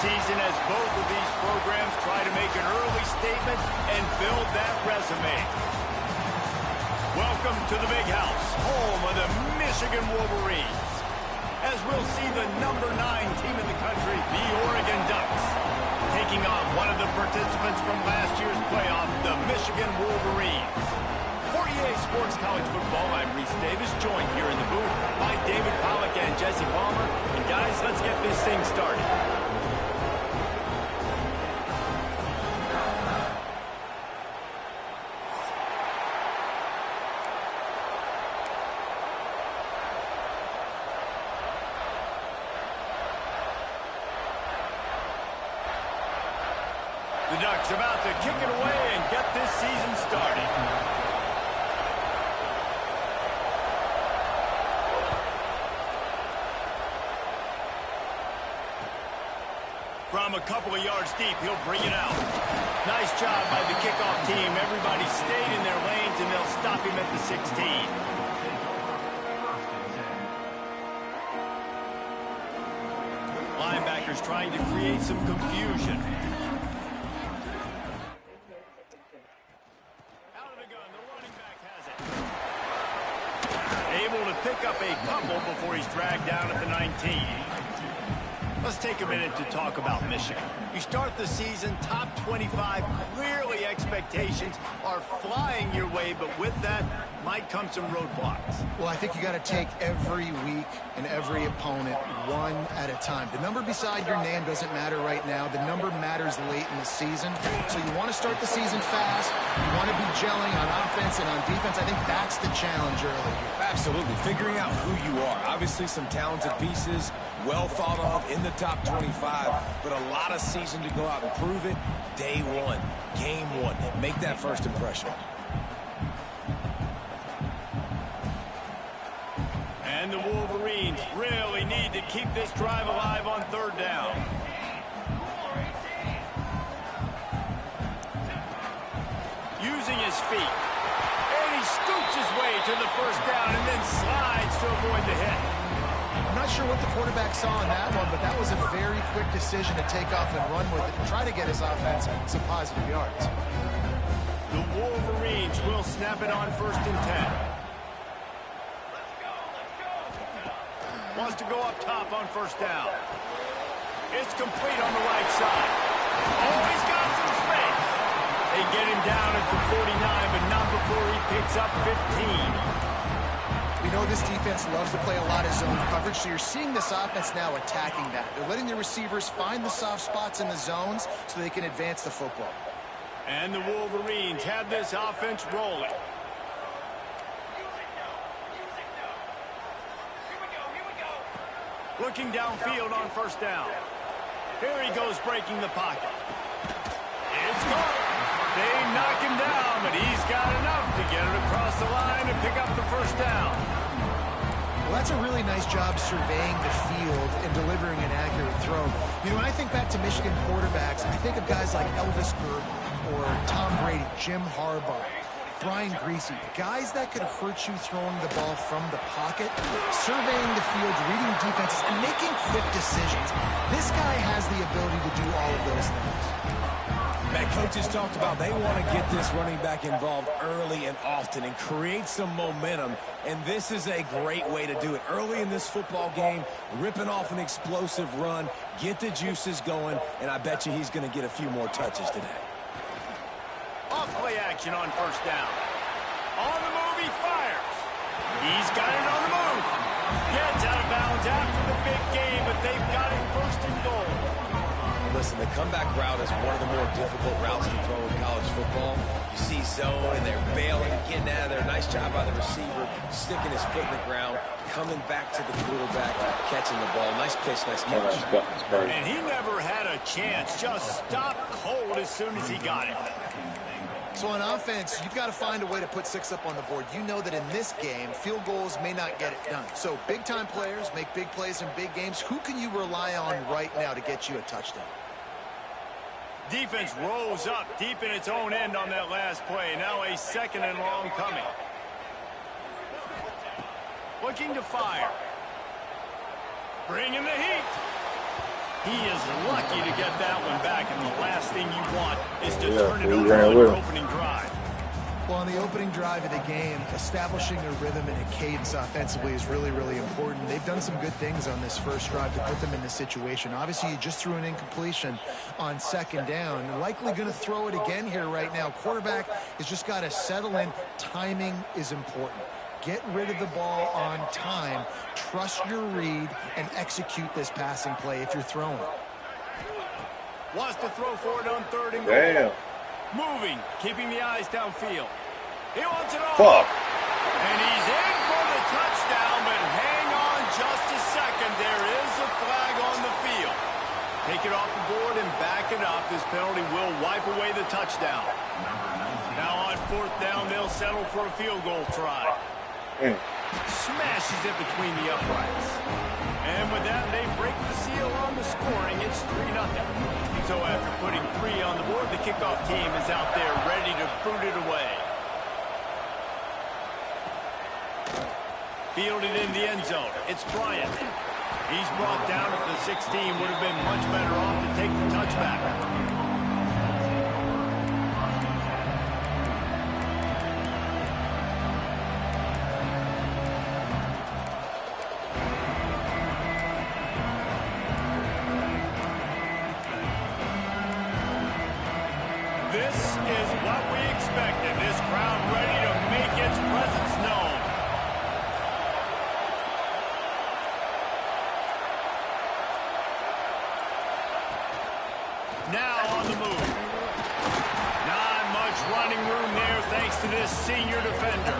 season as both of these programs try to make an early statement and build that resume. Welcome to the Big House, home of the Michigan Wolverines. As we'll see the #9 team in the country, the Oregon Ducks, taking on one of the participants from last year's playoff, the Michigan Wolverines. For EA Sports College Football, I'm Reese Davis, joined here in the booth by David Pollack and Jesse Palmer. And guys, let's get this thing started. The Ducks about to kick it away and get this season started. From a couple of yards deep, he'll bring it out. Nice job by the kickoff team. Everybody stayed in their lanes, and they'll stop him at the 16. Linebackers trying to create some confusion. Pick up a couple before he's dragged down at the 19. Let's take a minute to talk about Michigan. You start the season top 25. Clearly expectations are flying your way, but with that might come some roadblocks. Well, I think you got to take every week and every opponent one at a time. The number beside your name doesn't matter right now. The number matters late in the season. So you want to start the season fast. You want to be gelling on offense and on defense. I think that's the challenge early here. Absolutely. Figuring out who you are. Obviously some talented pieces, well thought of in the top 25, but a lot of season to go out and prove it. Day one, game one. Make that first impression. And the Wolverines really need to keep this drive alive on third down. Using his feet. And he scoots his way to the first down and then slides to avoid the hit. I'm not sure what the quarterback saw on that one, but that was a very quick decision to take off and run with it and try to get his offense some positive yards. The Wolverines will snap it on 1st and 10. Wants to go up top on 1st down. It's complete on the right side. Oh, he's got some space. They get him down at the 49, but not before he picks up 15. We know this defense loves to play a lot of zone coverage, so you're seeing this offense now attacking that. They're letting the receivers find the soft spots in the zones so they can advance the football. And the Wolverines have this offense rolling. Looking downfield on 1st down. Here he goes breaking the pocket. It's gone. They knock him down, but he's got enough to get it across the line and pick up the 1st down. Well, that's a really nice job surveying the field and delivering an accurate throw. You know, when I think back to Michigan quarterbacks, I think of guys like Elvis Gerber or Tom Brady, Jim Harbaugh, Brian Griese, guys that could hurt you throwing the ball from the pocket, surveying the field, reading defenses, and making quick decisions. This guy has the ability to do all of those things. Man, coaches talked about they want to get this running back involved early and often and create some momentum, and this is a great way to do it. Early in this football game, ripping off an explosive run, get the juices going, and I bet you he's going to get a few more touches today. Off play action on 1st down. On the move, he fires. He's got it on the move. Gets out of bounds after the big game, but they've got it 1st and goal. Listen, the comeback route is one of the more difficult routes to throw in college football. You see zone, and they're bailing, getting out of there. Nice job by the receiver, sticking his foot in the ground, coming back to the quarterback, catching the ball. Nice pitch, nice catch. And he never had a chance. Just stopped cold as soon as he got it. So on offense, you've got to find a way to put 6 up on the board. You know that in this game, field goals may not get it done. So big-time players make big plays in big games. Who can you rely on right now to get you a touchdown? Defense rose up deep in its own end on that last play. Now a 2nd and long coming. Looking to fire. Bringing the heat. He is lucky to get that one back, and the last thing you want is to turn it over on your opening drive. Well, on the opening drive of the game, establishing a rhythm and a cadence offensively is really, really important. They've done some good things on this first drive to put them in this situation. Obviously, you just threw an incompletion on second down. You're likely going to throw it again here right now. Quarterback has just got to settle in. Timing is important. Get rid of the ball on time. Trust your read and execute this passing play if you're throwing. Wants to throw for it on third and goal. Damn. Moving, keeping the eyes downfield. He wants it all. Fuck. And he's in for the touchdown, but hang on just a second. There is a flag on the field. Take it off the board and back it up. This penalty will wipe away the touchdown. Now on fourth down, they'll settle for a field goal try. Smashes it between the uprights. And with that, they break the seal on the scoring. It's 3-0. So after putting 3 on the board, the kickoff team is out there ready to boot it away. Fielded in the end zone. It's Bryant. He's brought down at the 16. Would have been much better off to take the touchback. This is what we expected. This crowd ready to make its presence known. Now on the move. Not much running room there thanks to this senior defender.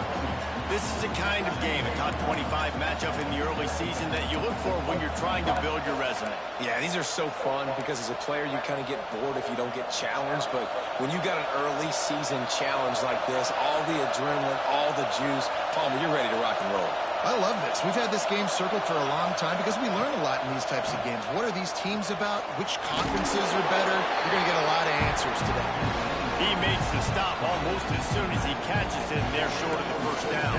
This is the kind of game, a top 25 matchup in the early season that you look for when you're trying to build your resume. Yeah, these are so fun because as a player, you kind of get bored if you don't get challenged. But when you got an early season challenge like this, all the adrenaline, all the juice, Palmer, you're ready to rock and roll. I love this. We've had this game circled for a long time because we learn a lot in these types of games. What are these teams about? Which conferences are better? You're going to get a lot of answers today. He makes the stop almost as soon as he catches it, and they're short of the first down.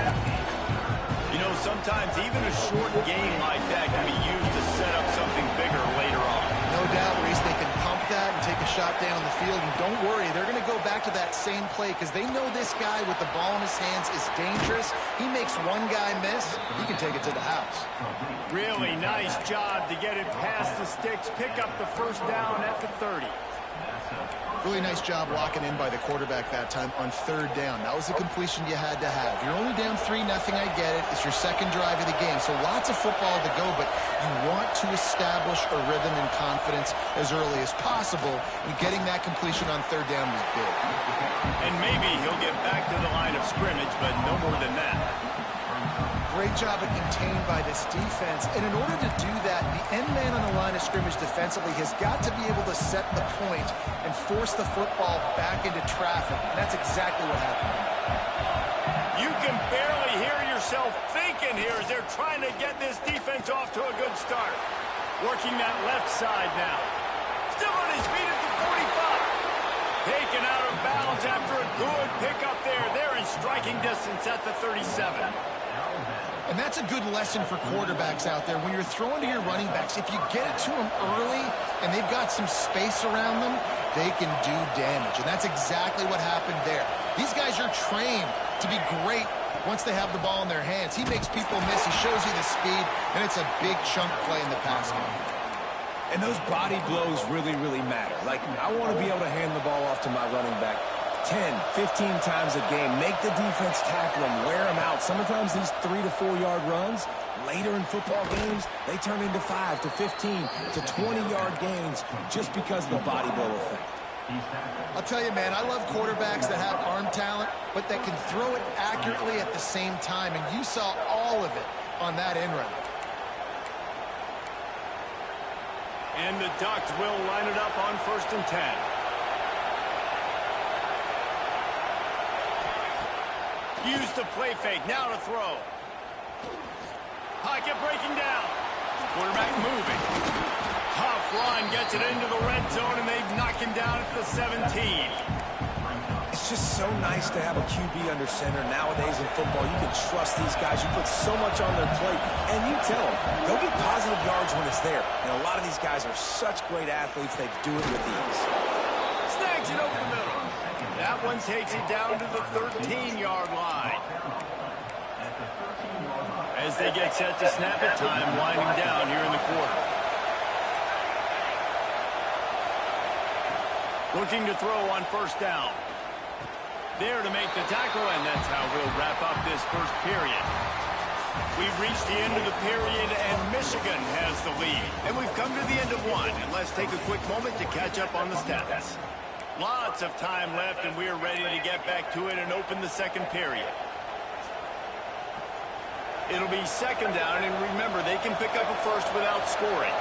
You know, sometimes even a short game like that can be used to set up something bigger later on. No doubt, Reese, they can pump that and take a shot down the field. And don't worry, they're going to go back to that same play because they know this guy with the ball in his hands is dangerous. He makes one guy miss, he can take it to the house. Really nice job to get it past the sticks, pick up the first down at the 30. Really nice job locking in by the quarterback that time on third down. That was the completion you had to have. You're only down 3-0, I get it. It's your second drive of the game, so lots of football to go, but you want to establish a rhythm and confidence as early as possible, and getting that completion on third down was big. And maybe he'll get back to the line of scrimmage, but no more than that. Great job at contained by this defense. And in order to do that, the end man on the line of scrimmage defensively has got to be able to set the point and force the football back into traffic. And that's exactly what happened. You can barely hear yourself thinking here as they're trying to get this defense off to a good start. Working that left side now. Still on his feet at the 45. Taken out of bounds after a good pickup there. They're in striking distance at the 37. And that's a good lesson for quarterbacks out there. When you're throwing to your running backs, if you get it to them early and they've got some space around them, they can do damage. And that's exactly what happened there. These guys are trained to be great once they have the ball in their hands. He makes people miss. He shows you the speed, and it's a big chunk play in the pass game. And those body blows really, really matter. Like, I want to be able to hand the ball off to my running back 10, 15 times a game. Make the defense tackle them, wear them out. Sometimes these 3 to 4 yard runs, later in football games, they turn into 5 to 15 to 20 yard gains just because of the body blow effect. I'll tell you, man, I love quarterbacks that have arm talent, but that can throw it accurately at the same time. And you saw all of it on that end route. And the Ducks will line it up on 1st and 10. Use the play fake, now to throw. Pocket breaking down. Quarterback moving. Tough run, gets it into the red zone, and they've knocked him down at the 17. It's just so nice to have a QB under center. Nowadays in football, you can trust these guys. You put so much on their plate, and you tell them, go get positive yards when it's there. And a lot of these guys are such great athletes, they do it with ease. Snags it over the middle. That one takes it down to the 13-yard line. As they get set to snap it, time winding down here in the quarter. Looking to throw on first down. There to make the tackle, and that's how we'll wrap up this first period. We've reached the end of the period, and Michigan has the lead. And we've come to the end of one, and let's take a quick moment to catch up on the stats. Lots of time left, and we're ready to get back to it and open the second period. It'll be second down, and remember, they can pick up a first without scoring.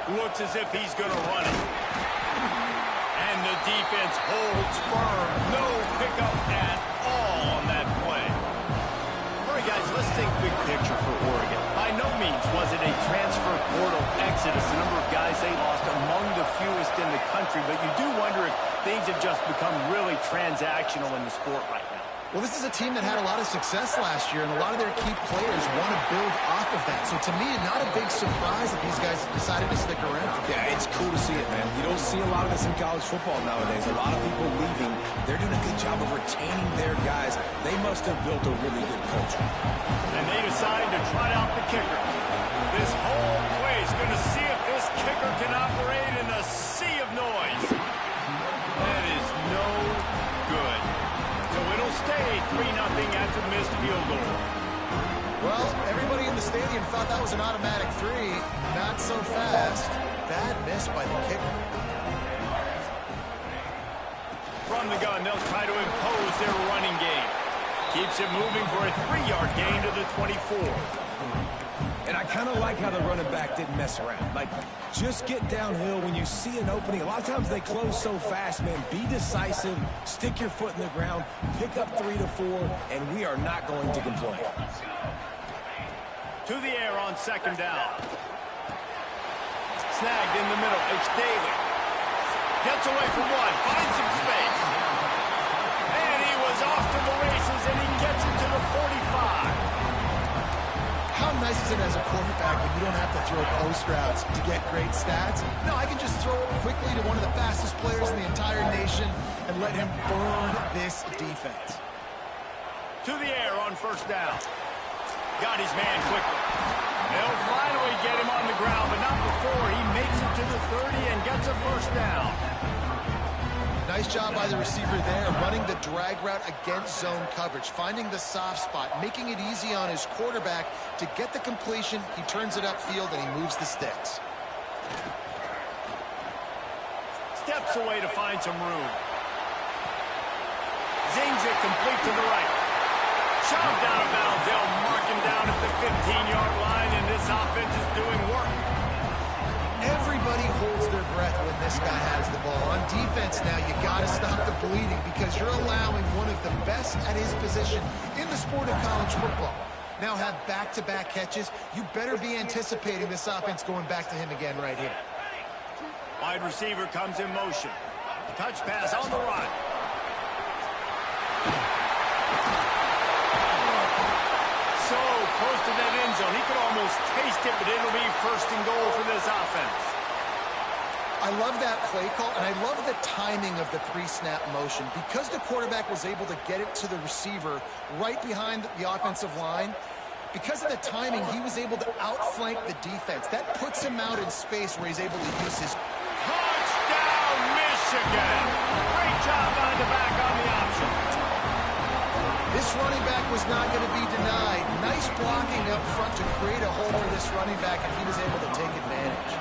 Looks as if he's going to run it. And the defense holds firm. No pickup at all on that play. All right, guys, let's think big picture for Oregon. By no means was it a transfer portal exodus. The number of guys they lost among the fewest in the country, but you do wonder if things have just become really transactional in the sport right now. Well, this is a team that had a lot of success last year, and a lot of their key players want to build off of that. So to me, not a big surprise that these guys decided to stick around. Yeah, it's cool to see it, man. You don't see a lot of this in college football nowadays. A lot of people leaving. They're doing a good job of retaining their guys. They must have built a really good culture. And they decide to try out the kicker. This whole play is going to see if this kicker can operate in a sea of noise. That is no good. So it'll stay 3-0 after the missed field goal. Well, everybody in the stadium thought that was an automatic 3. Not so fast. Bad miss by the kicker. From the gun, they'll try to impose their running game. Keeps it moving for a 3-yard gain to the 24. And I kind of like how the running back didn't mess around. Like, just get downhill when you see an opening. A lot of times they close so fast, man. Be decisive, stick your foot in the ground, pick up 3 to 4, and we are not going to complain. To the air on second down. Snagged in the middle. It's Daly. Gets away from one. Finds some space. And he was off to the races, and he gets it to the 45. How nice is it as a quarterback when you don't have to throw post routes to get great stats? No, I can just throw it quickly to one of the fastest players in the entire nation and let him burn this defense. To the air on first down. Got his man quickly. They'll finally get him on the ground, but not before he makes it to the 30 and gets a first down. Nice job by the receiver there, running the drag route against zone coverage, finding the soft spot, making it easy on his quarterback to get the completion. He turns it upfield, and he moves the sticks. Steps away to find some room. Zings it complete to the right. Shoved out of bounds. They'll mark him down at the 15-yard line, and this offense is doing work. Everybody holds their breath when this guy has the ball. On defense now, you got to stop the bleeding because you're allowing one of the best at his position in the sport of college football. Now have back-to-back catches. You better be anticipating this offense going back to him again right here. Wide receiver comes in motion. Touch pass on the run. So close to that end zone. He could almost taste it, but it'll be first and goal for this offense. I love that play call, and I love the timing of the pre-snap motion. Because the quarterback was able to get it to the receiver right behind the offensive line, because of the timing, he was able to outflank the defense. That puts him out in space where he's able to use his... Touchdown, Michigan! Great job on the back on the option. This running back was not going to be denied. Nice blocking up front to create a hole for this running back, and he was able to take advantage.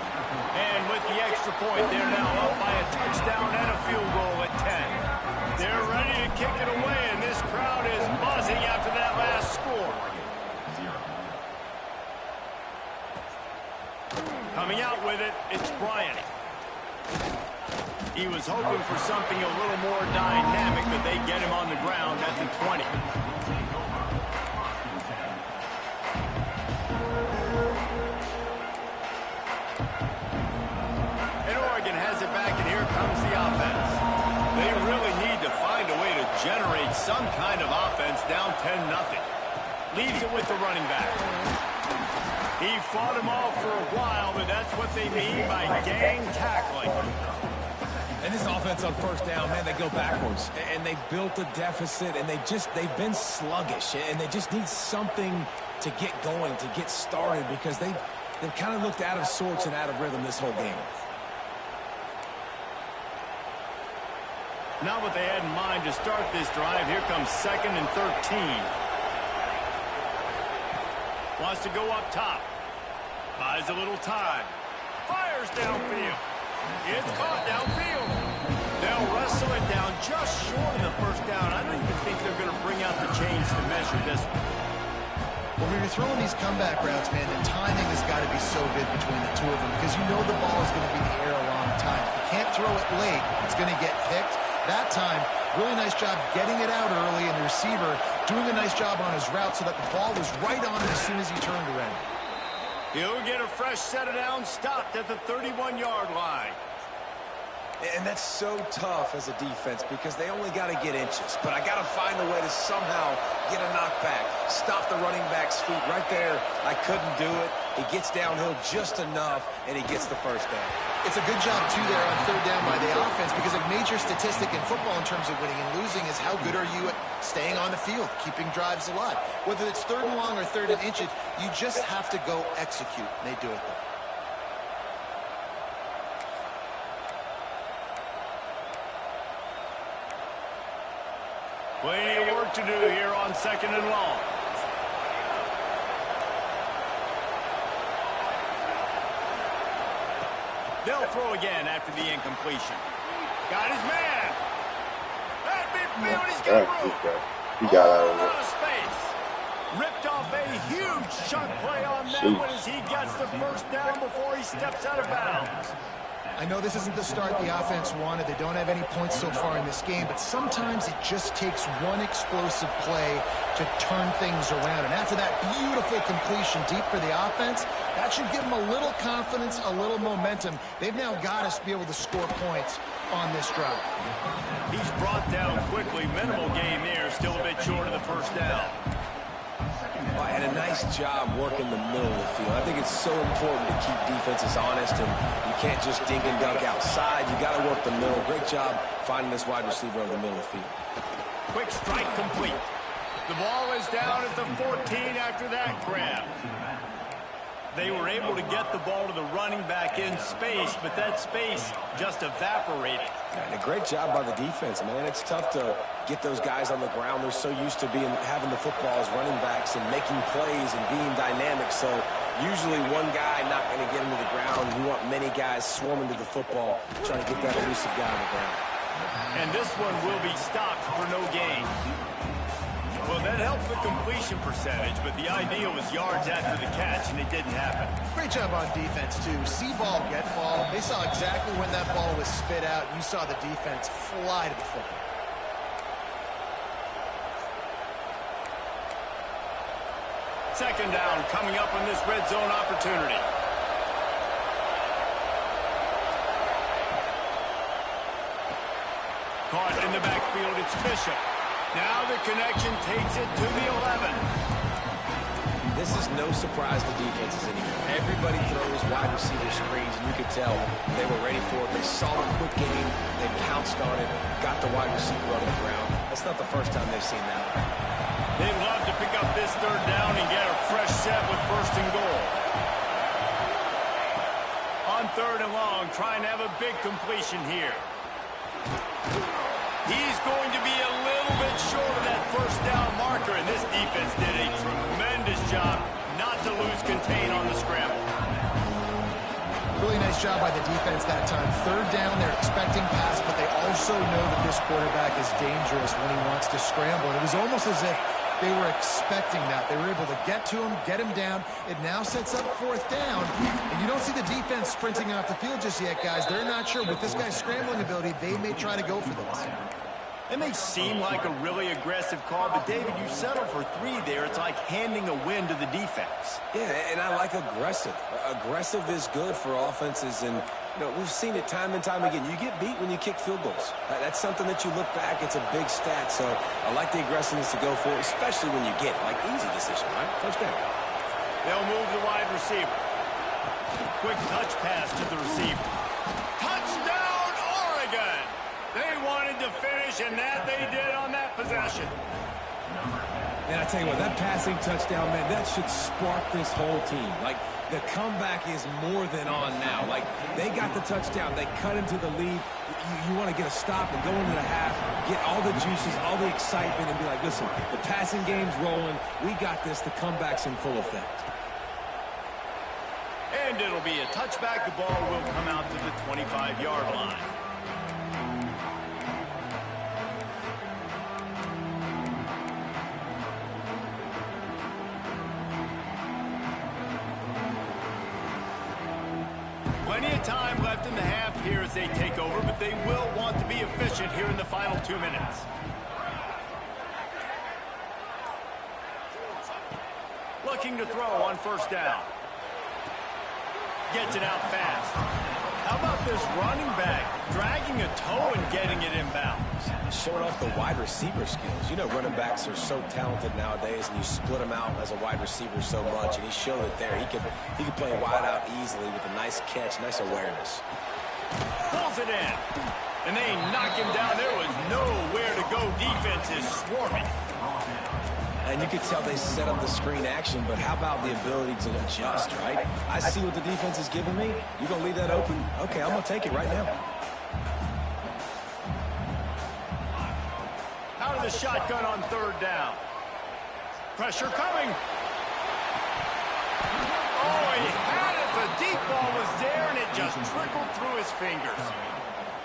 And with the extra point, they're now up by a touchdown and a field goal at 10. They're ready to kick it away, and this crowd is buzzing after that last score. Coming out with it, it's Bryant. He was hoping for something a little more dynamic, but they get him on the ground at the 20. And Oregon has it back, and here comes the offense. some kind of offense, down 10-0. Leaves it with the running back. He fought him off for a while, but that's what they mean by gang tackling. And this offense on first down, man, they go backwards. And they built a deficit, and they've been sluggish. And they just need something to get going, to get started, because they've kind of looked out of sorts and out of rhythm this whole game. Not what they had in mind to start this drive. Here comes 2nd and 13. Wants to go up top. Buys a little time. Fires downfield. It's caught downfield. They'll wrestle it down just short of the first down. I don't even think they're going to bring out the chains to measure this one. When you're throwing these comeback routes, man, the timing has got to be so good between the two of them because you know the ball is going to be in the air a long time. If you can't throw it late, it's going to get picked. That time, really nice job getting it out early, and the receiver doing a nice job on his route so that the ball was right on him as soon as he turned around. He'll get a fresh set of downs, stopped at the 31-yard line. And that's so tough as a defense because they only got to get inches. But I got to find a way to somehow get a knockback, stop the running back's feet right there. I couldn't do it. He gets downhill just enough, and he gets the first down. It's a good job, too, there on third down by the offense because a major statistic in football in terms of winning and losing is how good are you at staying on the field, keeping drives alive. Whether it's 3rd and long or 3rd and inches, you just have to go execute. And they do it, though. Plenty of work to do here on 2nd and long. They'll throw again after the incompletion. Got his man. That midfield, he's got room. He got out of it. Space. Ripped off a huge chunk play on that one as he gets the first down before he steps out of bounds. I know this isn't the start the offense wanted. They don't have any points so far in this game, but sometimes it just takes one explosive play to turn things around. And after that beautiful completion deep for the offense, that should give them a little confidence, a little momentum. They've now got us to be able to score points on this drive. He's brought down quickly. Minimal gain there, still a bit short of the first down. And a nice job working the middle of the field. I think it's so important to keep defenses honest, and you can't just dink and dunk outside. You got to work the middle. Great job finding this wide receiver over the middle of the field. Quick strike complete. The ball is down at the 14 after that grab. They were able to get the ball to the running back in space, but that space just evaporated. And a great job by the defense, man. It's tough to get those guys on the ground. They're so used to having the football as running backs and making plays and being dynamic. So usually one guy not going to get into the ground. You want many guys swarming to the football, trying to get that elusive guy on the ground. And this one will be stopped for no gain. Well, that helped the completion percentage, but the idea was yards after the catch, and it didn't happen. Great job on defense, too. See ball, get ball. They saw exactly when that ball was spit out. You saw the defense fly to the football. Second down coming up on this red zone opportunity. Caught in the backfield, it's Bishop. Now the connection takes it to the 11. This is no surprise to defenses anymore. Everybody throws wide receiver screens, and you could tell they were ready for it. They saw a quick game. They pounced on it, got the wide receiver on the ground. That's not the first time they've seen that. They'd love to pick up this third down and get a fresh set with 1st and goal. On 3rd and long, trying to have a big completion here. He's going to be a little bit short of that first down marker, and this defense did a tremendous job not to lose contain on the scramble. Really nice job by the defense that time. 3rd down, they're expecting pass, but they also know that this quarterback is dangerous when he wants to scramble. And it was almost as if they were expecting that. They were able to get to him, get him down. It now sets up 4th down. And you don't see the defense sprinting off the field just yet, guys. They're not sure. With this guy's scrambling ability, they may try to go for this. It may seem like a really aggressive call, but, David, you settle for 3 there. It's like handing a win to the defense. Yeah, and I like aggressive. Aggressive is good for offenses, and You know, we've seen it time and time again. You get beat when you kick field goals. That's something that you look back, it's a big stat. So I like the aggressiveness to go for it, especially when you get it. Like, easy decision, right? First down. They'll move the wide receiver. Quick touch pass to the receiver. Touchdown, Oregon! They wanted to finish, and that they did on that possession. And I tell you what, that passing touchdown, man, that should spark this whole team. Like, the comeback is more than on now. Like, they got the touchdown. They cut into the lead. You want to get a stop and go into the half, get all the juices, all the excitement, and be like, listen, the passing game's rolling. We got this. The comeback's in full effect. And it'll be a touchback. The ball will come out to the 25-yard line. Plenty of time left in the half here as they take over, but they will want to be efficient here in the final 2 minutes. Looking to throw on first down. Gets it out fast. How about this running back dragging a toe and getting it inbounds? Showing off the wide receiver skills. You know, running backs are so talented nowadays, and you split them out as a wide receiver so much, and he showed it there. He could play wide out easily with a nice catch, nice awareness. Pulls it in, and they knock him down. There was nowhere to go. Defense is swarming. And you could tell they set up the screen action, but how about the ability to adjust, right? I see what the defense is giving me. You're going to leave that open? Okay, I'm going to take it right now. Out of the shotgun on third down. Pressure coming. Oh, he had it. The deep ball was there, and it just trickled through his fingers.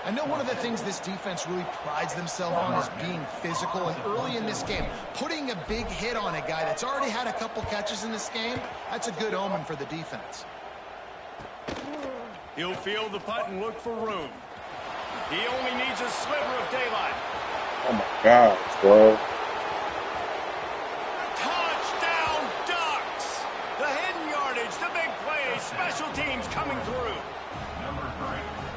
I know one of the things this defense really prides themselves on is being physical, and early in this game, putting a big hit on a guy that's already had a couple catches in this game, that's a good omen for the defense. He'll field the punt and look for room. He only needs a sliver of daylight. Oh my God, bro. Touchdown, Ducks! The hidden yardage, the big play, special teams coming through.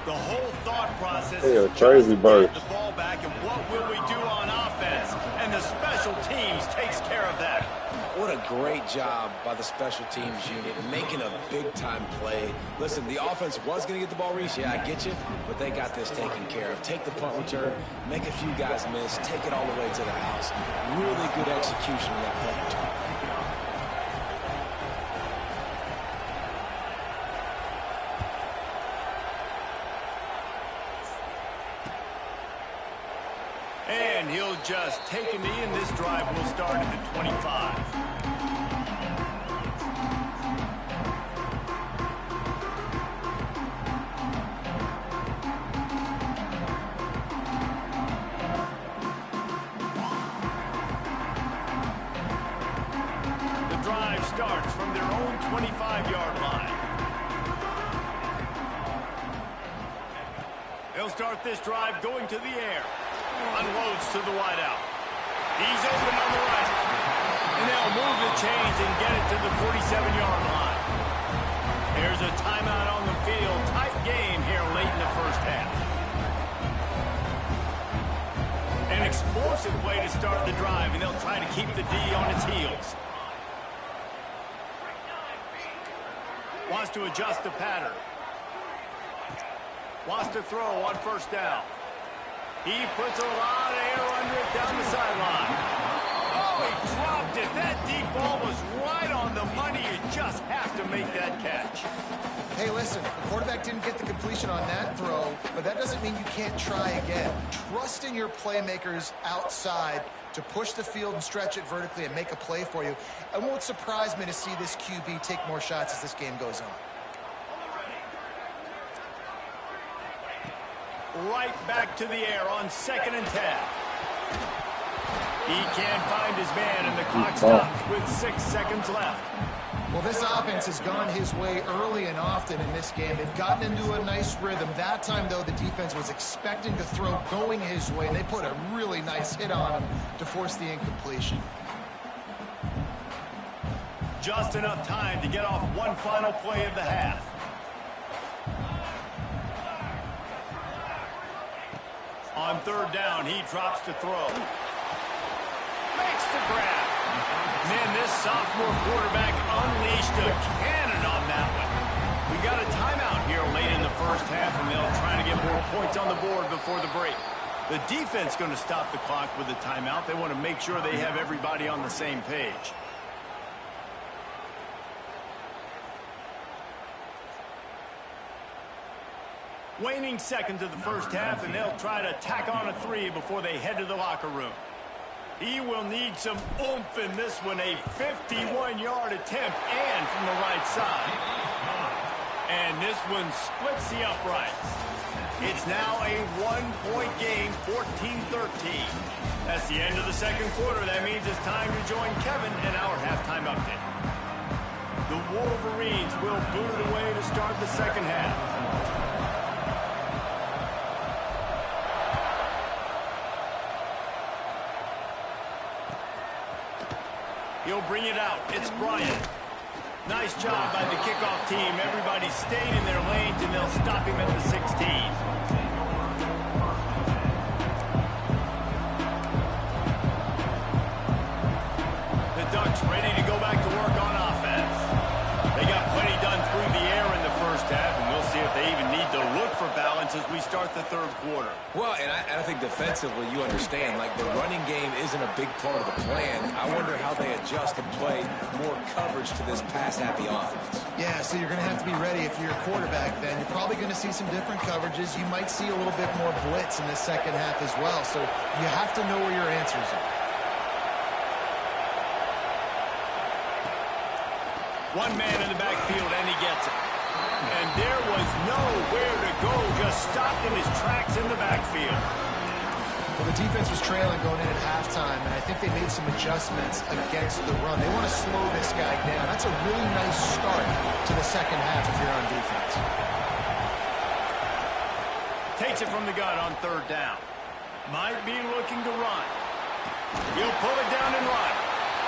The whole thought process is crazy burst. The ball back, and what will we do on offense? And the special teams takes care of that. What a great job by the special teams unit, making a big-time play. Listen, the offense was going to get the ball reached. Yeah, I get you, but they got this taken care of. Take the punt return, make a few guys miss, take it all the way to the house. Really good execution of that punt return. And he'll just take a knee, and this drive will start at the 25. The drive starts from their own 25-yard line. They'll start this drive going to the air. Unloads to the wideout. He's open on the right. And they'll move the chains and get it to the 47-yard line. There's a timeout on the field. Tight game here late in the first half. An explosive way to start the drive, and they'll try to keep the D on its heels. Wants to adjust the pattern. Wants to throw on first down. He puts a lot of air under it down the sideline. Oh, he dropped it. That deep ball was right on the money. You just have to make that catch. Hey, listen, the quarterback didn't get the completion on that throw, but that doesn't mean you can't try again. Trust in your playmakers outside to push the field and stretch it vertically and make a play for you. It won't surprise me to see this QB take more shots as this game goes on. Right back to the air on 2nd and 10. He can't find his man, and the clock stops with 6 seconds left. Well, this offense has gone his way early and often in this game. They've gotten into a nice rhythm. That time, though, the defense was expecting to throw going his way, and they put a really nice hit on him to force the incompletion. Just enough time to get off one final play of the half. On third down, he drops to throw. Makes the grab. Man, this sophomore quarterback unleashed a cannon on that one. We got a timeout here late in the first half, and they'll try to get more points on the board before the break. The defense going to stop the clock with a timeout. They want to make sure they have everybody on the same page. Waning seconds of the first half, and they'll try to tack on a 3 before they head to the locker room. He will need some oomph in this one, a 51-yard attempt, and from the right side. And this one splits the uprights. It's now a 1-point game, 14-13. That's the end of the second quarter. That means it's time to join Kevin in our halftime update. The Wolverines will boot it away to start the second half. He'll bring it out. It's Bryant. Nice job by the kickoff team. Everybody stayed in their lanes, and they'll stop him at the 16. The Ducks ready to go back to work on offense. They got plenty done through the air in the first half, and we'll see if they even need to look for balance as we start the third quarter. Well, and I think defensively, you understand, like the running game isn't a big part of the plan. I wonder how they adjust and play more coverage to this pass-happy offense. Yeah, so you're going to have to be ready if you're a quarterback then. You're probably going to see some different coverages. You might see a little bit more blitz in the second half as well. So you have to know where your answers are. One man in the backfield, and he gets it. And there was nowhere to go, just stopped in his tracks in the backfield. Well, the defense was trailing going in at halftime, and I think they made some adjustments against the run. They want to slow this guy down. That's a really nice start to the second half if you're on defense. Takes it from the gun on third down. Might be looking to run. He'll pull it down and run.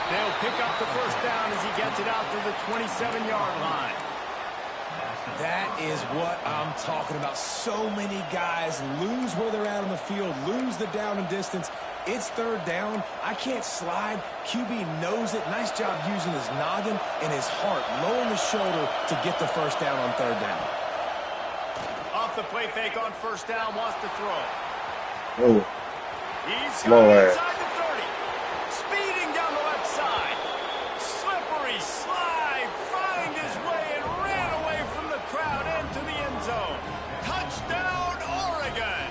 They'll pick up the first down as he gets it out to the 27-yard line. That is what I'm talking about. So many guys lose where they're at on the field, lose the down and distance. It's third down. I can't slide. QB knows it. Nice job using his noggin and his heart, lowering his shoulder to get the first down on third down. Off the play fake on first down, wants to throw. Oh, He's slow got ass. inside the 30. Speeding down the left side. Slippery slide. Find his way and ran away from the crowd into the end zone. Touchdown, Oregon.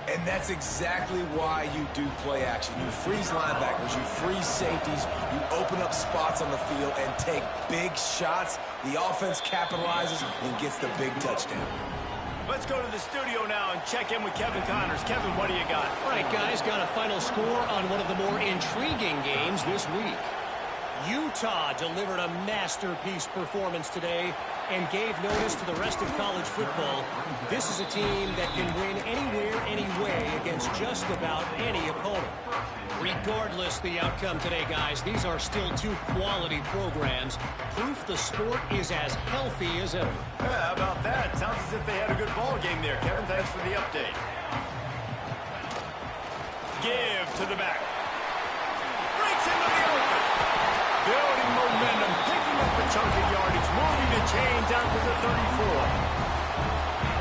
And that's exactly why you do play action. You freeze linebackers, you freeze safeties, you open up spots on the field and take big shots. The offense capitalizes and gets the big touchdown. Let's go to the studio now and check in with Kevin Connors. Kevin, what do you got? All right, guys, got a final score on one of the more intriguing games this week. Utah delivered a masterpiece performance today and gave notice to the rest of college football. This is a team that can win anywhere, any way against just about any opponent. Regardless the outcome today, guys, these are still two quality programs. Proof the sport is as healthy as ever. Yeah, how about that? Sounds as if they had a good ball game there. Kevin, thanks for the update. Give to the back. Breaks into the open. Building momentum, picking up a chunk of yardage, moving the chains out to the 34.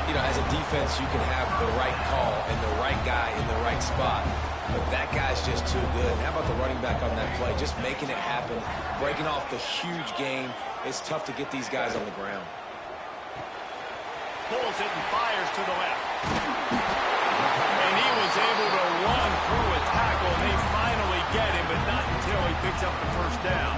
You know, as a defense, you can have the right call and the right guy in the right spot. But that guy's just too good. And how about the running back on that play? Just making it happen, breaking off the huge gain. It's tough to get these guys on the ground. Pulls it and fires to the left. And he was able to run through a tackle. They finally get him, but not until he picks up the first down.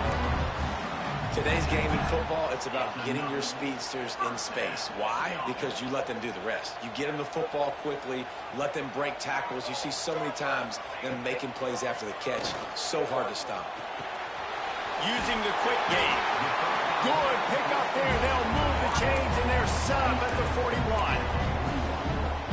Today's game in football, it's about getting your speedsters in space. Why? Because you let them do the rest. You get them the football quickly, let them break tackles. You see so many times them making plays after the catch. So hard to stop. Using the quick game. Good pick up there. They'll move the chains, and they're set up at the 41.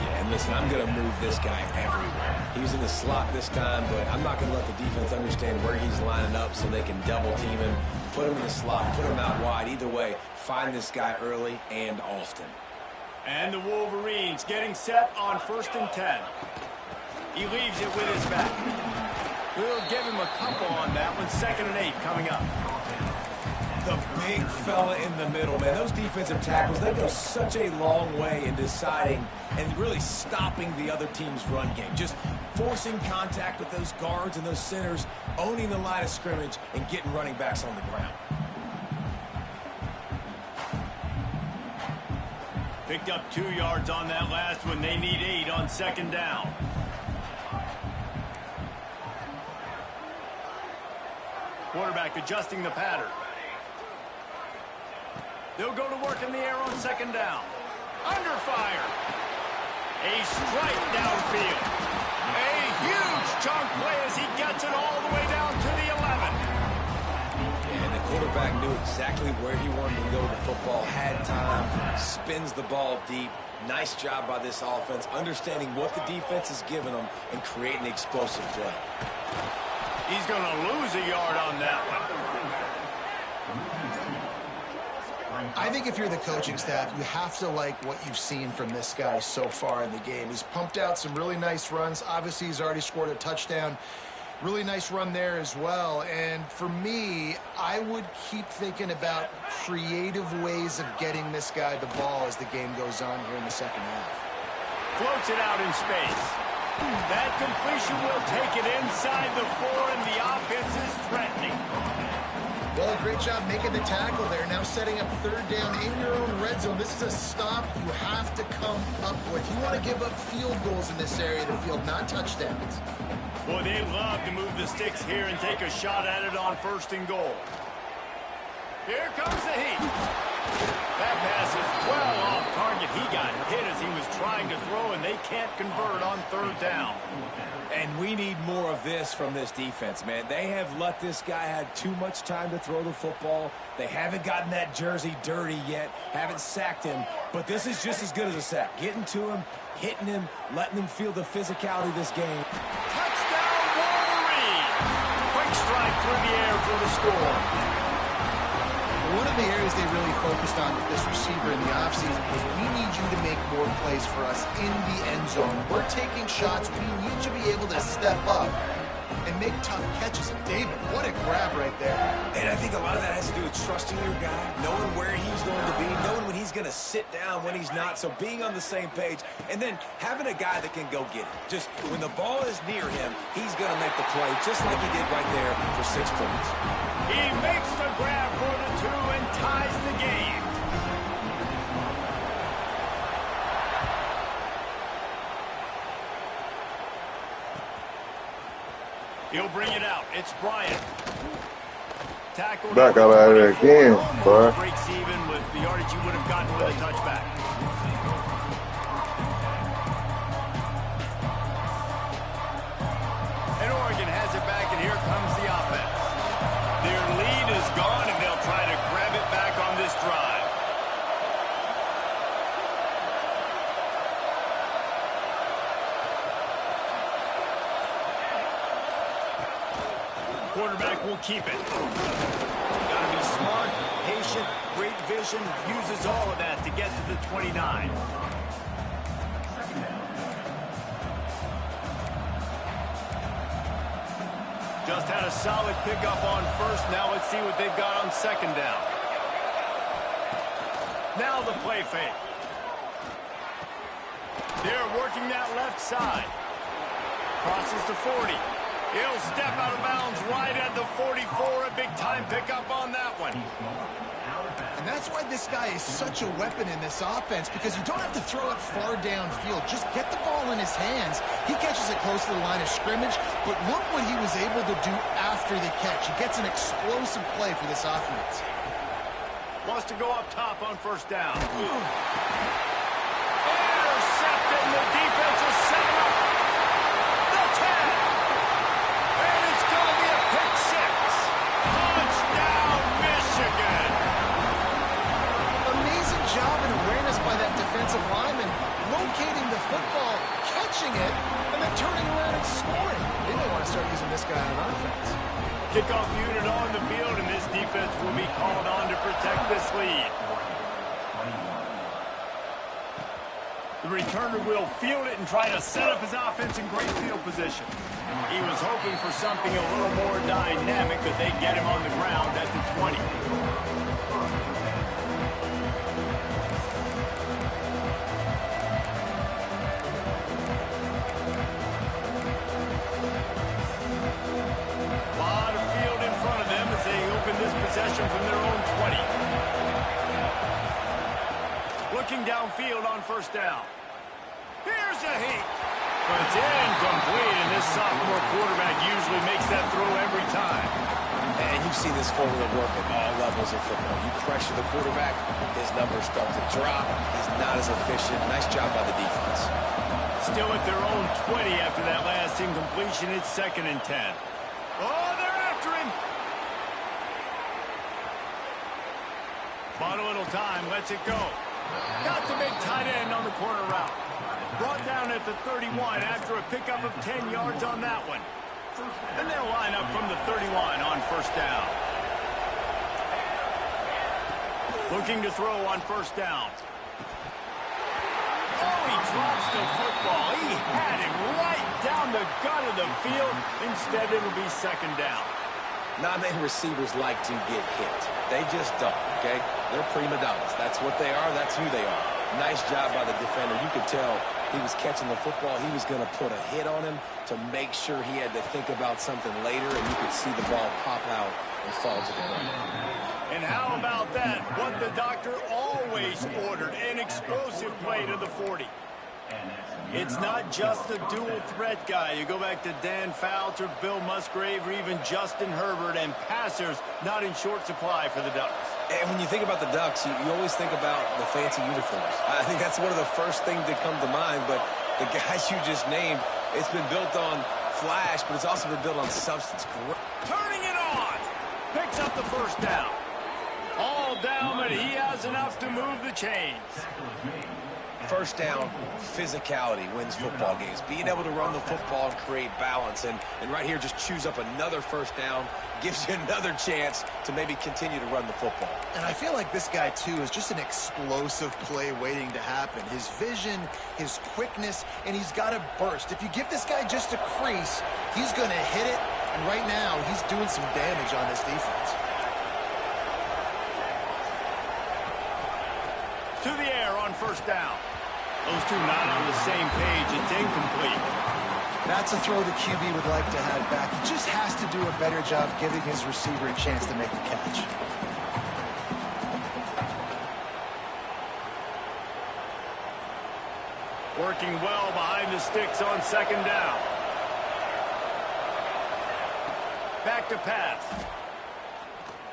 Yeah, and listen, I'm going to move this guy everywhere. He's in the slot this time, but I'm not going to let the defense understand where he's lining up so they can double team him, put him in the slot, put him out wide. Either way, find this guy early and often. And the Wolverines getting set on 1st and 10. He leaves it with his back. We'll give him a couple on that one. 2nd and 8 coming up. The big fella in the middle, man. Those defensive tackles, they go such a long way in deciding and really stopping the other team's run game. Just forcing contact with those guards and those centers, owning the line of scrimmage, and getting running backs on the ground. Picked up 2 yards on that last one. They need 8 on 2nd down. Quarterback adjusting the pattern. They'll go to work in the air on 2nd down. Under fire. A strike downfield. A huge chunk play as he gets it all the way down to the 11. And the quarterback knew exactly where he wanted to go with the football, had time, spins the ball deep. Nice job by this offense, understanding what the defense is giving them and creating the explosive play. He's going to lose a yard on that one. I think if you're the coaching staff, you have to like what you've seen from this guy so far in the game. He's pumped out some really nice runs. Obviously, he's already scored a touchdown. Really nice run there as well. And for me, I would keep thinking about creative ways of getting this guy the ball as the game goes on here in the 2nd half. Floats it out in space. That completion will take it inside the 4, and the offense is threatening. Well, great job making the tackle there. Now setting up 3rd down in your own red zone. This is a stop you have to come up with. You want to give up field goals in this area of the field, not touchdowns. Boy, they'd love to move the sticks here and take a shot at it on 1st and goal. Here comes the heat. That pass is well off target. He got hit as he was trying to throw, and they can't convert on 3rd down. And we need more of this from this defense, man. They have let this guy have too much time to throw the football. They haven't gotten that jersey dirty yet, haven't sacked him. But this is just as good as a sack. Getting to him, hitting him, letting him feel the physicality of this game. Touchdown, Wolverine! Quick strike through the air for the score. One of the areas they really focused on with this receiver in the offseason was we need you to make more plays for us in the end zone. We're taking shots. We need you to be able to step up and make tough catches. And David, what a grab right there. And I think a lot of that has to do with trusting your guy, knowing where he's going to be, knowing when he's going to sit down, when he's not. So being on the same page, and then having a guy that can go get it. Just when the ball is near him, he's going to make the play, just like he did right there for 6 points. He makes the grab for the 2 and ties the game. He'll bring it out. It's Bryant. Tackled. Back out of there again, bro. Breaks even with the yardage you would have gotten with a touchback. And Oregon has it back, and here comes the offense. Their lead is gone, and they'll try to grab it back on this drive. Quarterback will keep it. Got to be smart, patient, great vision, uses all of that to get to the 29. Just had a solid pickup on 1st. Now let's see what they've got on 2nd down. Now the play fake. They're working that left side. Crosses to 40. He'll step out of bounds right at the 44. A big-time pickup on that one. And that's why this guy is such a weapon in this offense, because you don't have to throw it far downfield. Just get the ball in his hands. He catches it close to the line of scrimmage, but look what he was able to do after the catch. He gets an explosive play for this offense. Wants to go up top on 1st down. Intercepted. The defense is setting up. The 10. And it's going to be a pick 6. Touchdown, Michigan. Amazing job and awareness by that defensive lineman, locating the football, catching it, and then turning around and scoring. They may want to start using this guy on offense. Kickoff unit on the field, and this defense will be called on to protect this lead. The returner will field it and try to set up his offense in great field position. He was hoping for something a little more dynamic, but they get him on the ground at the 20. Lot of field in front of them as they open this possession from their own 20. Looking downfield on first down. Here's a heat. But it's incomplete, and this sophomore quarterback usually makes that throw every time. And you've seen this formula work at all levels of football. You pressure the quarterback, his numbers start to drop. He's not as efficient. Nice job by the defense. Still at their own 20 after that last incompletion. It's 2nd and 10. Oh, they're after him. Bought a little time, lets it go. Got the big tight end on the corner route. Brought down at the 31 after a pickup of 10 yards on that one. And they'll line up from the 31 on first down. Looking to throw on first down. Oh, he drops the football. He had it right down the gut of the field. Instead, it'll be 2nd down. Not many receivers like to get hit. They just don't, okay? They're prima donnas. That's what they are. That's who they are. Nice job by the defender. You could tell he was catching the football. He was going to put a hit on him to make sure he had to think about something later, and you could see the ball pop out and fall to the ground. And how about that? What the doctor always ordered, an explosive play to the 40. It's not just a dual threat guy. You go back to Dan Fouts or Bill Musgrave or even Justin Herbert, and passers not in short supply for the Ducks. And when you think about the Ducks, you always think about the fancy uniforms. I think that's one of the first things that come to mind, but the guys you just named, it's been built on flash, but it's also been built on substance. Turning it on. Picks up the first down. All down, but he has enough to move the chains. First down, physicality wins football games. Being able to run the football and create balance. And right here, just choose up another first down, gives you another chance to maybe continue to run the football. And I feel like this guy, too, is just an explosive play waiting to happen. His vision, his quickness, and he's got a burst. If you give this guy just a crease, he's going to hit it. And right now, he's doing some damage on this defense. To the air on first down. Those two not on the same page. It's incomplete. That's a throw the QB would like to have back. He just has to do a better job giving his receiver a chance to make the catch. Working well behind the sticks on 2nd down. Back to pass.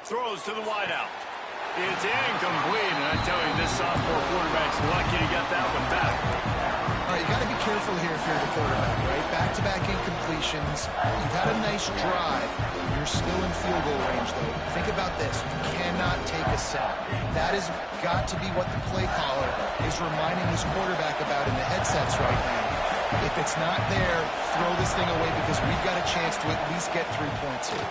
Throws to the wideout. It's incomplete, and I tell you, this sophomore quarterback's lucky to get that one back. All right, you got to be careful here if you're the quarterback, right? Back-to-back incompletions. You've had a nice drive. You're still in field goal range, though. Think about this. You cannot take a sack. That has got to be what the play caller is reminding his quarterback about in the headsets right now. If it's not there, throw this thing away because we've got a chance to at least get 3 points here.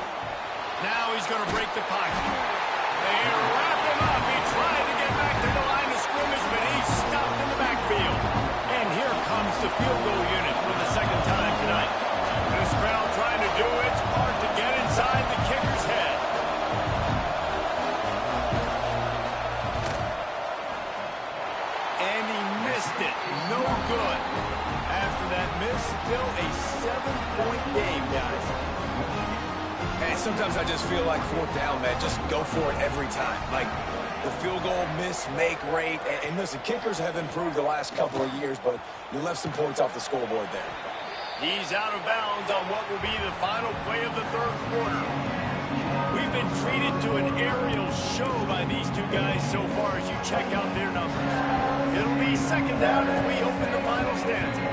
Now he's going to break the pocket. They wrap him up. He tried to get back to the line of scrimmage, but he's stopped in the backfield. And here comes the field goal unit for the 2nd time tonight. This crowd trying to do its part to get inside the kicker's head. And he missed it. No good. After that miss, still a 7-point game, guys. And sometimes I just feel like 4th down, man, just go for it every time. Like the field goal miss-make rate. And listen, kickers have improved the last couple of years, but you left some points off the scoreboard there. He's out of bounds on what will be the final play of the 3rd quarter. We've been treated to an aerial show by these two guys so far as you check out their numbers. It'll be 2nd down as we open the final stanza.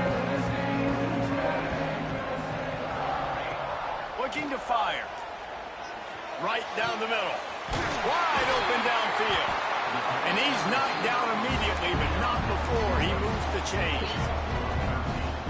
Looking to fire. Right down the middle. Wide open downfield. And he's knocked down immediately, but not before he moves the chains.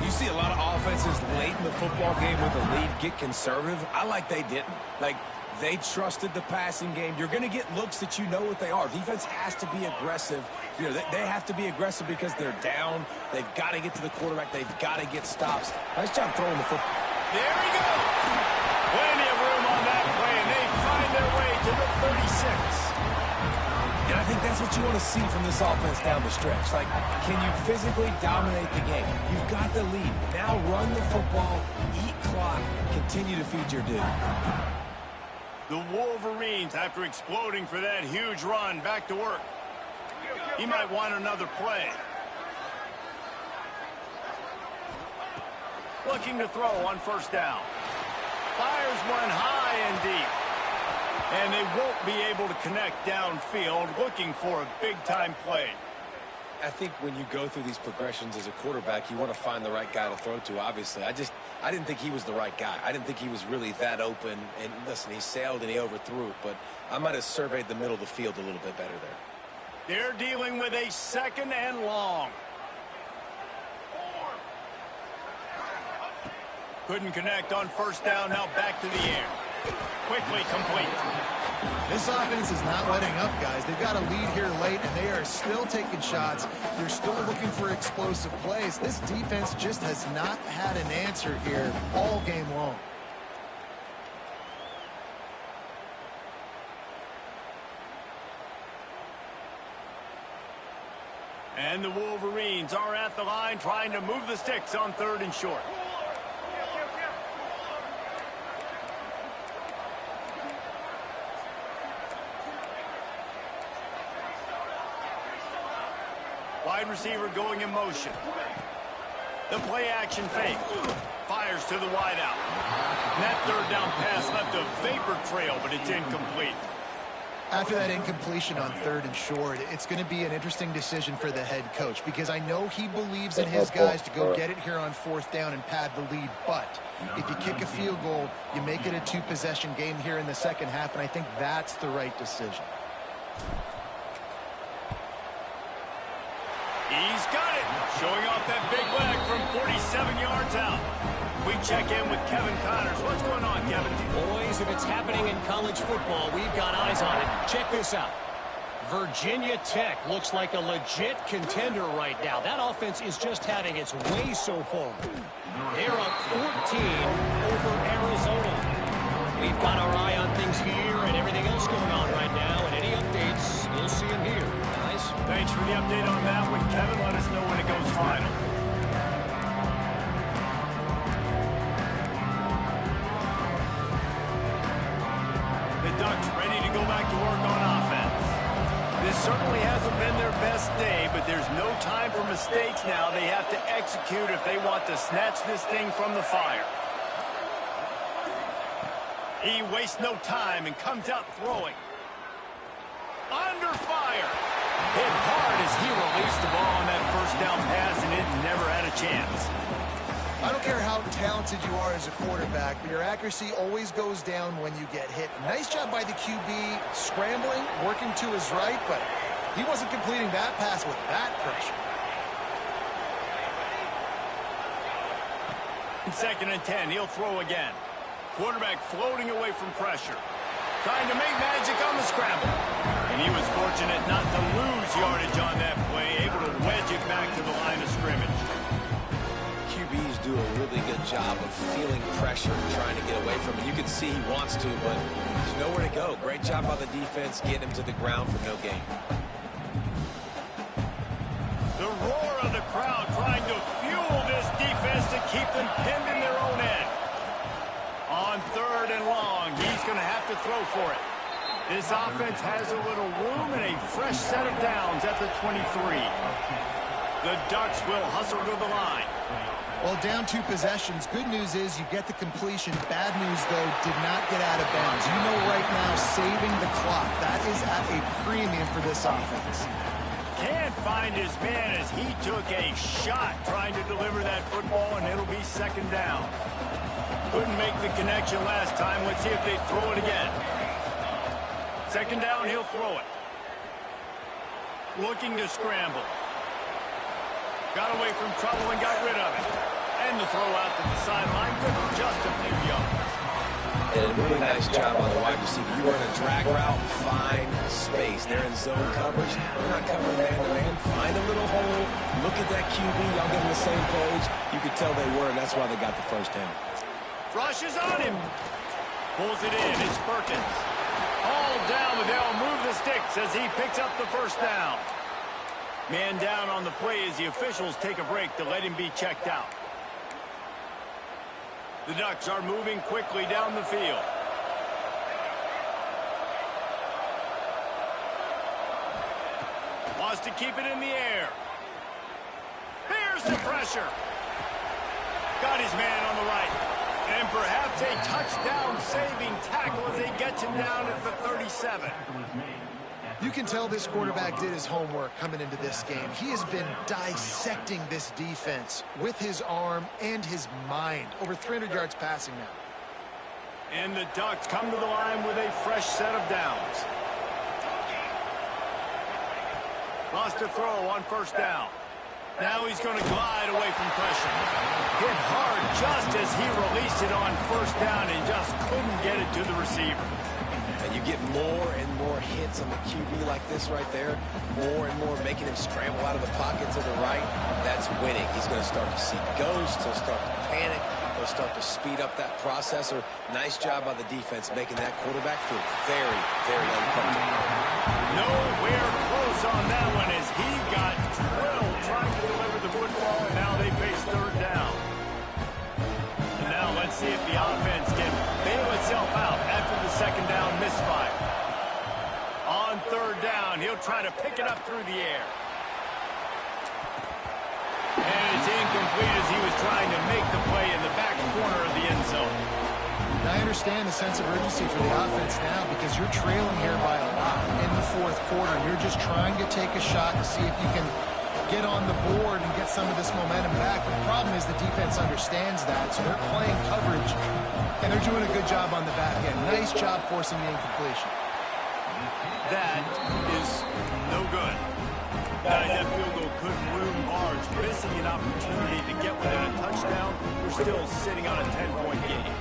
You see a lot of offenses late in the football game with a lead get conservative. I like they didn't. Like, They trusted the passing game. You're going to get looks that you know what they are. Defense has to be aggressive. You know, they have to be aggressive because they're down. They've got to get to the quarterback. They've got to get stops. Nice job throwing the football. There we go. Plenty of room on that play, and they find their way to the 36. And I think that's what you want to see from this offense down the stretch. Like, can you physically dominate the game? You've got the lead. Now run the football, eat clock, continue to feed your dude. The Wolverines, after exploding for that huge run, back to work. He might want another play. Looking to throw on first down. Fires one high and deep. And they won't be able to connect downfield, looking for a big-time play. I think when you go through these progressions as a quarterback, you want to find the right guy to throw to, obviously. I didn't think he was the right guy. I didn't think he was really that open. And listen, he sailed and he overthrew it, but I might have surveyed the middle of the field a little bit better there. They're dealing with a second and long. Couldn't connect on first down, now back to the air. Quickly complete. This offense is not letting up, guys. They've got a lead here late, and they are still taking shots. They're still looking for explosive plays. This defense just has not had an answer here all game long. And the Wolverines are at the line trying to move the sticks on third and short. Wide receiver going in motion. The play action fake. Fires to the wideout. That third down pass left a vapor trail, but it's incomplete. After that incompletion on third and short, it's going to be an interesting decision for the head coach because I know he believes in his guys to go get it here on fourth down and pad the lead. But if you kick a field goal, you make it a two-possession game here in the second half, and I think that's the right decision. He's got it. Showing off that big leg from 47 yards out. We check in with Kevin Connors. What's going on, Kevin? Boys, if it's happening in college football, we've got eyes on it. Check this out. Virginia Tech looks like a legit contender right now. That offense is just having its way so far. They're up 14 over Arizona. We've got our eye on things here and everything else going on right now. And any updates, you'll see them here. Guys? Thanks for the update on that one, Kevin. Let us know when it goes final. The Ducks ready to go back to work on offense. This certainly hasn't been their best day, but there's no time for mistakes now. They have to execute if they want to snatch this thing from the fire. He wastes no time and comes out throwing. Under fire. Hit hard as he released the ball on that first down pass, and it never had a chance. I don't care how talented you are as a quarterback, but your accuracy always goes down when you get hit. Nice job by the QB scrambling, working to his right, but he wasn't completing that pass with that pressure. Second and 10, he'll throw again. Quarterback floating away from pressure. Trying to make magic on the scramble. And he was fortunate not to lose yardage on that play, able to wedge it back to the line of scrimmage. QBs do a really good job of feeling pressure and trying to get away from it. You can see he wants to, but there's nowhere to go. Great job by the defense, getting him to the ground for no gain. The roar of the crowd trying to fuel this defense to keep them pinned in their own end. On third and long, he's going to have to throw for it. This offense has a little room and a fresh set of downs at the 23. The Ducks will hustle to the line. Well, down two possessions. Good news is you get the completion. Bad news, though, did not get out of bounds. You know right now, saving the clock. That is at a premium for this offense. Can't find his man as he took a shot trying to deliver that football, and it'll be second down. Couldn't make the connection last time. Let's see if they throw it again. Second down, he'll throw it. Looking to scramble. Got away from trouble and got rid of it. And the throw out to the sideline. Good for just a few yards. And a really nice job on the wide receiver. You run a drag route, find space. They're in zone coverage. They're not covering man-to-man. Find a little hole. Look at that QB. Y'all get on the same page. You could tell they were, and that's why they got the first down. Rushes on him. Pulls it in. It's Perkins. All down, but they'll move the sticks as he picks up the first down. Man down on the play as the officials take a break to let him be checked out. The Ducks are moving quickly down the field. Wants to keep it in the air. Here's the pressure. Got his man on the right. And perhaps a touchdown-saving tackle as he gets him down at the 37. You can tell this quarterback did his homework coming into this game. He has been dissecting this defense with his arm and his mind. Over 300 yards passing now. And the Ducks come to the line with a fresh set of downs. Lost a throw on first down. Now he's going to glide away from pressure. Hit hard just as he released it on first down and just couldn't get it to the receiver. And you get more and more hits on the QB like this right there. More and more making him scramble out of the pocket to the right. That's winning. He's going to start to see ghosts. He'll start to panic. He'll start to speed up that processor. Nice job by the defense making that quarterback feel very, very uncomfortable. Nowhere close on that one as he got drilled trying to deliver the football. And now they face third down. And now let's see if the offense can bail itself out after the second down misfire. On third down, he'll try to pick it up through the air. And it's incomplete as he was trying to make the play in the back corner of the end zone. I understand the sense of urgency for the offense now because you're trailing here by a lot in the fourth quarter. You're just trying to take a shot to see if you can get on the board and get some of this momentum back. But the problem is the defense understands that, so they're playing coverage, and they're doing a good job on the back end. Nice job forcing the incompletion. That is no good. Guys, that field goal could loom large. Missing an opportunity to get within a touchdown. We're still sitting on a 10-point game.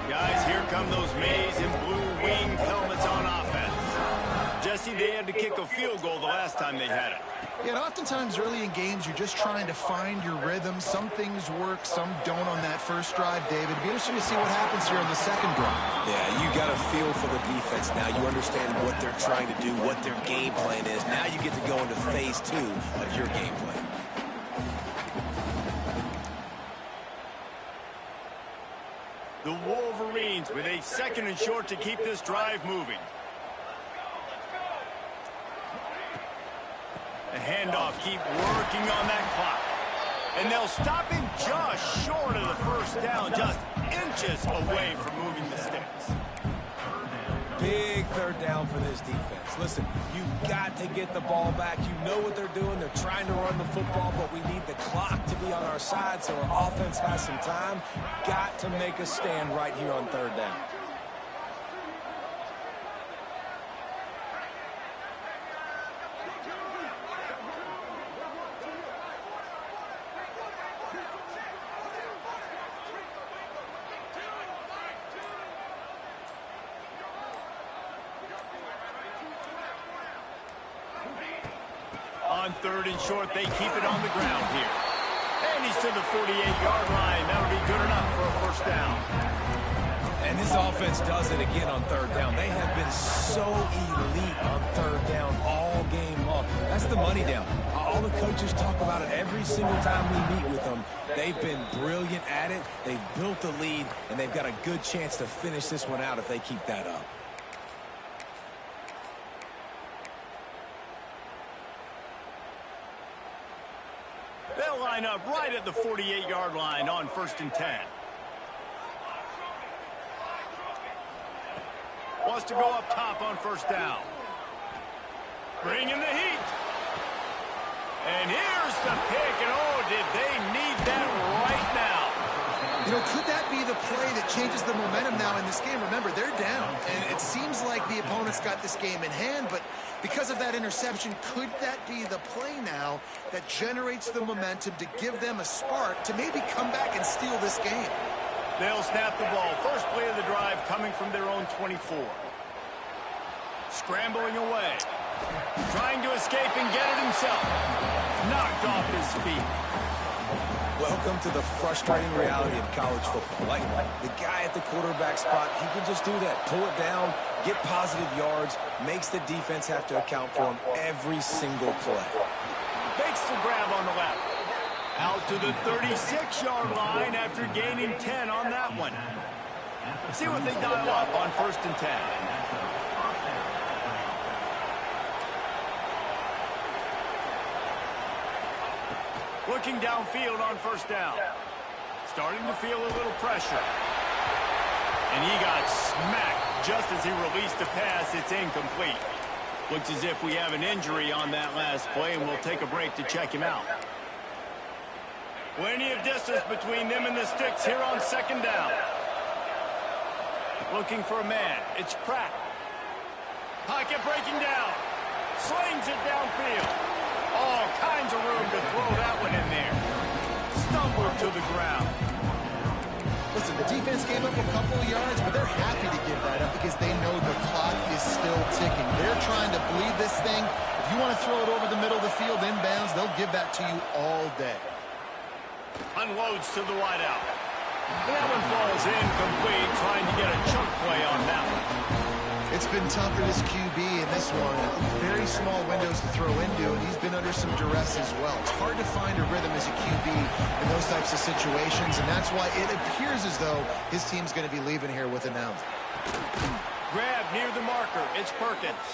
Guys, here come those maize and blue winged helmets on offense. Jesse, they had to kick a field goal the last time they had it. Yeah, and oftentimes early in games, you're just trying to find your rhythm. Some things work, some don't on that first drive, David. It'll be interesting to see what happens here on the second drive. Yeah, you got a feel for the defense now. You understand what they're trying to do, what their game plan is. Now you get to go into phase 2 of your game plan. The Wolverines with a second and short to keep this drive moving. The handoff, keep working on that clock. And they'll stop him just short of the first down, just inches away from moving the sticks. Big third down for this defense. Listen, you've got to get the ball back. You know what they're doing. They're trying to run the football, but we need the clock to be on our side so our offense has some time. Got to make a stand right here on third down. On third and short, they keep it on the ground here. And he's to the 48-yard line. That'll be good enough for a first down. And this offense does it again on third down. They have been so elite on third down all game long. That's the money down. All the coaches talk about it every single time we meet with them. They've been brilliant at it. They've built the lead, and they've got a good chance to finish this one out if they keep that up. They'll line up right at the 48-yard line on 1st and 10. Wants to go up top on first down. Bringing the heat. And here's the pick, and oh, did they need that right now. You know, could that be the play that changes the momentum now in this game? Remember, they're down, and it seems like the opponent's got this game in hand, but because of that interception, could that be the play now that generates the momentum to give them a spark to maybe come back and steal this game? They'll snap the ball. First play of the drive coming from their own 24. Scrambling away. Trying to escape and get it himself. Knocked off his feet. Welcome to the frustrating reality of college football. Like, the guy at the quarterback spot, he can just do that. Pull it down, get positive yards, makes the defense have to account for him every single play. Makes the grab on the left. Out to the 36-yard line after gaining 10 on that one. See what they dial up on 1st and 10. Looking downfield on 1st down. Starting to feel a little pressure. And he got smacked just as he released the pass. It's incomplete. Looks as if we have an injury on that last play, and we'll take a break to check him out. Plenty of distance between them and the sticks here on 2nd down. Looking for a man. It's Pratt. Pocket breaking down. Slings it downfield. All kinds of room to throw that one in there. Stumbled to the ground. Listen, the defense gave up a couple of yards, but they're happy to give that up because they know the clock is still ticking. They're trying to bleed this thing. If you want to throw it over the middle of the field inbounds, they'll give that to you all day. Unloads to the wideout. That one falls incomplete, trying to get a chunk play on that one. It's been tough for this QB in this one. Very small windows to throw into, and he's been under some duress as well. It's hard to find a rhythm as a QB in those types of situations, and that's why it appears as though his team's going to be leaving here with a now. Grab near the marker. It's Perkins.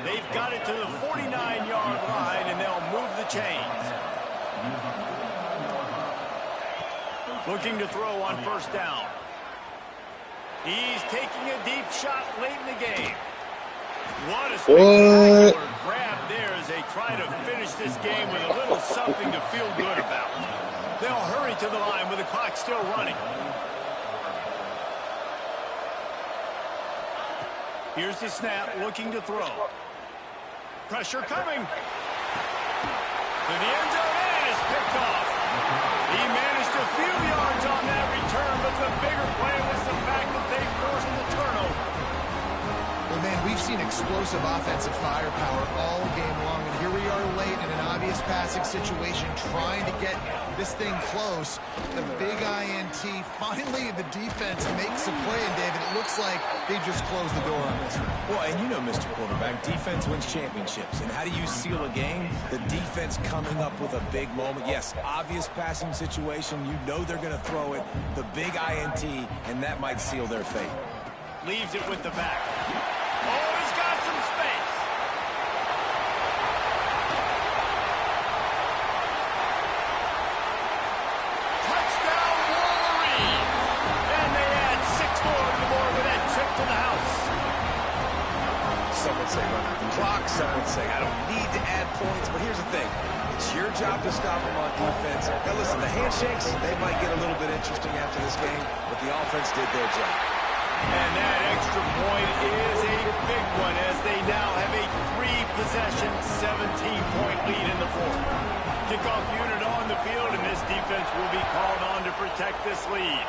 They've got it to the 49-yard line, and they'll move the chains. Looking to throw on 1st down. He's taking a deep shot late in the game. What a spectacular grab there as they try to finish this game with a little something to feel good about. They'll hurry to the line with the clock still running. Here's the snap, looking to throw. Pressure coming. To the end zone, and it's picked off. He managed a few yards on that return, but the bigger play was the fact that they forced the turnover. Well, man, we've seen explosive offensive firepower all game long, and here we are late in an obvious passing situation trying to get this thing close. The big INT, finally the defense makes a play, and David, it looks like they just closed the door on this one. Well, and you know, Mr. Quarterback, defense wins championships. And how do you seal a game? The defense coming up with a big moment. Yes, obvious passing situation. You know they're going to throw it. The big INT, and that might seal their fate. Leaves it with the back. Oh, he's got some space. Touchdown, Wolverines. And they add 6 more to the board with that trip to the house. Some would say run out the clock. Some would say I don't need to add points. But here's the thing. It's your job to stop them on defense. Now, listen, the handshakes, they might get a little bit interesting after this game, but the offense did their job. And that extra point is a big one as they now have a 3-possession, 17-point lead in the 4th. Kickoff unit on the field, and this defense will be called on to protect this lead.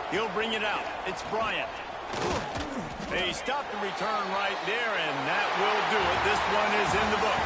He'll bring it out. It's Bryant. They stop the return right there, and that will do it. This one is in the book.